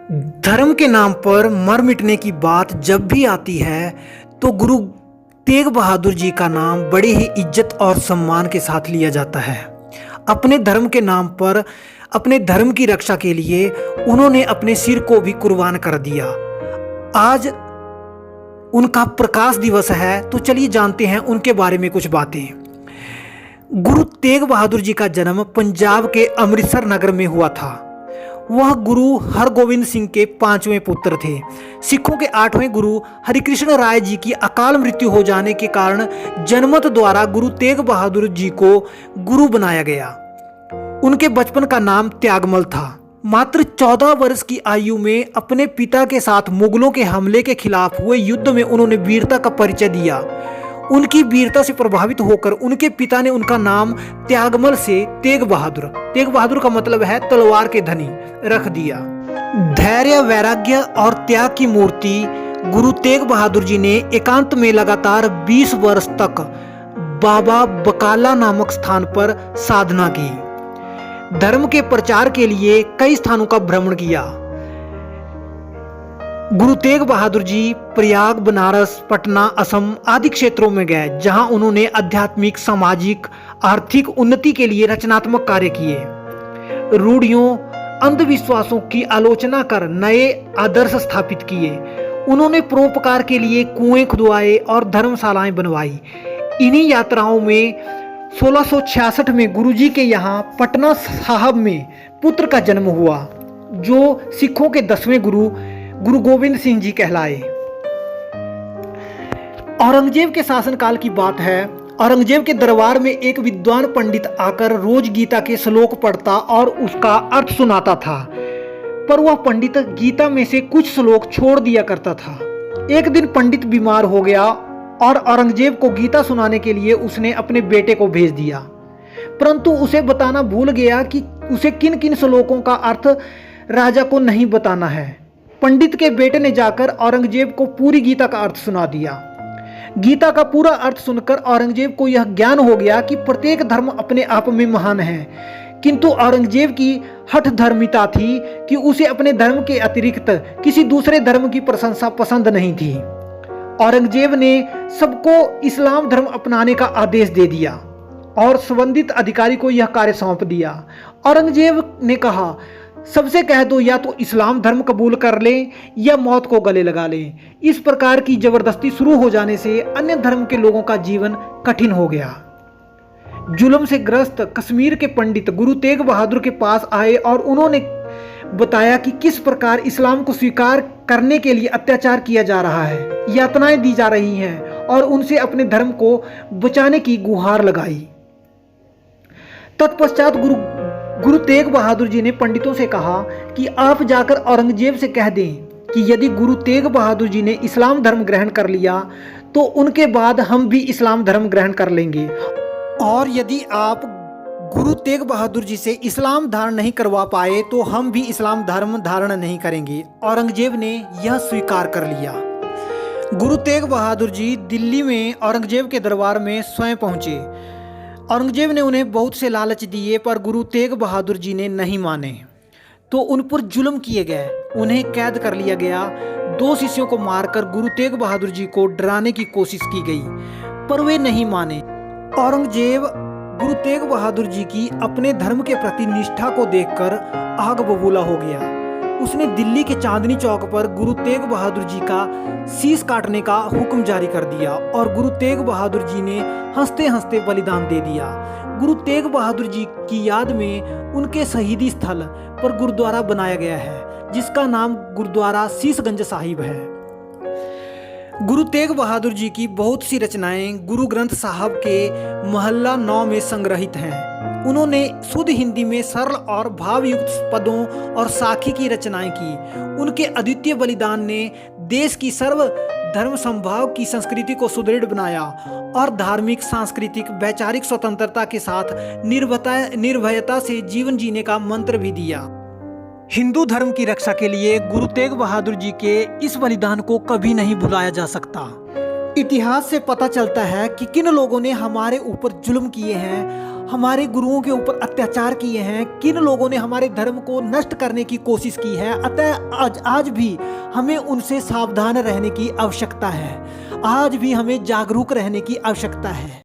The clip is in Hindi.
धर्म के नाम पर मर मिटने की बात जब भी आती है तो गुरु तेग बहादुर जी का नाम बड़े ही इज्जत और सम्मान के साथ लिया जाता है। अपने धर्म के नाम पर अपने धर्म की रक्षा के लिए उन्होंने अपने सिर को भी कुर्बान कर दिया। आज उनका प्रकाश दिवस है, तो चलिए जानते हैं उनके बारे में कुछ बातें। गुरु तेग बहादुर जी का जन्म पंजाब के अमृतसर नगर में हुआ था। वह गुरु हरगोविंद सिंह के 5वें पुत्र थे। सिखों के 8वें गुरु हरिकृष्ण राय जी की अकाल मृत्यु हो जाने के कारण जनमत द्वारा गुरु तेग बहादुर जी को गुरु बनाया गया। उनके बचपन का नाम त्यागमल था। मात्र 14 वर्ष की आयु में अपने पिता के साथ मुगलों के हमले के खिलाफ हुए युद्ध में उन्होंने वीरता का परिचय दिया। उनकी वीरता से प्रभावित होकर उनके पिता ने उनका नाम त्यागमल से तेग बहादुर का मतलब है तलवार के धनी रख दिया। धैर्य, वैराग्य और त्याग की मूर्ति गुरु तेग बहादुर जी ने एकांत में लगातार 20 वर्ष तक बाबा बकाला नामक स्थान पर साधना की। धर्म के प्रचार के लिए कई स्थानों का भ्रमण किया। गुरु तेग बहादुर जी प्रयाग, बनारस, पटना, असम आदि क्षेत्रों में गए, जहां उन्होंने आध्यात्मिक, सामाजिक, आर्थिक उन्नति के लिए रचनात्मक कार्य किए। रूढ़ियों, अंधविश्वासों की आलोचना कर नए आदर्श स्थापित किए। उन्होंने परोपकार के लिए कुएं खुदवाए और धर्मशालाएं बनवाई। इन्हीं यात्राओं में 1666 में गुरुजी के यहाँ पटना साहब में पुत्र का जन्म हुआ, जो सिखों के 10वें गुरु गोविंद सिंह जी कहलाए। औरंगजेब के शासनकाल की बात है। औरंगजेब के दरबार में एक विद्वान पंडित आकर रोज गीता के श्लोक पढ़ता और उसका अर्थ सुनाता था, पर वह पंडित गीता में से कुछ श्लोक छोड़ दिया करता था। एक दिन पंडित बीमार हो गया और औरंगजेब को गीता सुनाने के लिए उसने अपने बेटे को भेज दिया, परंतु उसे बताना भूल गया कि उसे किन किन श्लोकों का अर्थ राजा को नहीं बताना है। पंडित के बेटे ने जाकर औरंगजेब को पूरी गीता का अर्थ सुना दिया। गीता का पूरा अर्थ सुनकर औरंगजेब को यह ज्ञान हो गया कि प्रत्येक धर्म अपने आप में महान है, किंतु औरंगजेब की हठ धर्मिता थी कि उसे अपने धर्म के अतिरिक्त किसी दूसरे धर्म की प्रशंसा पसंद नहीं थी। औरंगजेब ने सबको इस्लाम धर्म अपनाने का आदेश दे दिया और संबंधित अधिकारी को यह कार्य सौंप दिया। औरंगजेब ने कहा, सबसे कह दो या तो इस्लाम धर्म कबूल कर लें या मौत को गले लगा लें। इस प्रकार की जबरदस्ती शुरू हो जाने से अन्य धर्म के लोगों का जीवन कठिन हो गया। जुल्म से ग्रस्त कश्मीर के पंडित गुरु तेग बहादुर के पास आए और उन्होंने बताया कि किस प्रकार इस्लाम को स्वीकार करने के लिए अत्याचार किया जा रहा है, यातनाएं दी जा रही हैं, और उनसे अपने धर्म को बचाने की गुहार लगाई। तत्पश्चात गुरु तेग बहादुर जी ने पंडितों से कहा कि आप जाकर औरंगजेब से कह दें कि यदि गुरु तेग बहादुर जी ने इस्लाम धर्म ग्रहण कर लिया तो उनके बाद हम भी इस्लाम धर्म ग्रहण कर लेंगे, और यदि आप गुरु तेग बहादुर जी से इस्लाम धारण नहीं करवा पाए तो हम भी इस्लाम धर्म धारण नहीं करेंगे। औरंगजेब ने यह स्वीकार कर लिया। गुरु तेग बहादुर जी दिल्ली में औरंगजेब के दरबार में स्वयं पहुंचे। औरंगजेब ने उन्हें बहुत से लालच दिए, पर गुरु तेग बहादुर जी ने नहीं माने, तो उन पर जुल्म किए गए। उन्हें कैद कर लिया गया। 2 शिष्यों को मारकर गुरु तेग बहादुर जी को डराने की कोशिश की गई, पर वे नहीं माने। औरंगजेब गुरु तेग बहादुर जी की अपने धर्म के प्रति निष्ठा को देखकर आग बबूला हो गया। उसने दिल्ली के चांदनी चौक पर गुरु तेग बहादुर जी का शीश काटने का हुक्म जारी कर दिया और गुरु तेग बहादुर जी ने हंसते हंसते बलिदान दे दिया। गुरु तेग बहादुर जी की याद में उनके शहीदी स्थल पर गुरुद्वारा बनाया गया है, जिसका नाम गुरुद्वारा शीशगंज साहिब है। गुरु तेग बहादुर जी की बहुत सी रचनाएं गुरु ग्रंथ साहब के महल्ला 9 में संग्रहित हैं। उन्होंने शुद्ध हिंदी में सरल और भावयुक्त पदों और साखी की रचनाएं की। उनके अद्वितीय बलिदान ने देश की सर्व धर्म समभाव की संस्कृति को सुदृढ़ बनाया और धार्मिक, सांस्कृतिक, वैचारिक स्वतंत्रता के साथ निर्भयता से जीवन जीने का मंत्र भी दिया। हिंदू धर्म की रक्षा के लिए गुरु तेग बहादुर जी के इस बलिदान को कभी नहीं भुलाया जा सकता। इतिहास से पता चलता है कि किन लोगों ने हमारे ऊपर जुल्म किए हैं, हमारे गुरुओं के ऊपर अत्याचार किए हैं, किन लोगों ने हमारे धर्म को नष्ट करने की कोशिश की है। अतः आज भी हमें उनसे सावधान रहने की आवश्यकता है, आज भी हमें जागरूक रहने की आवश्यकता है।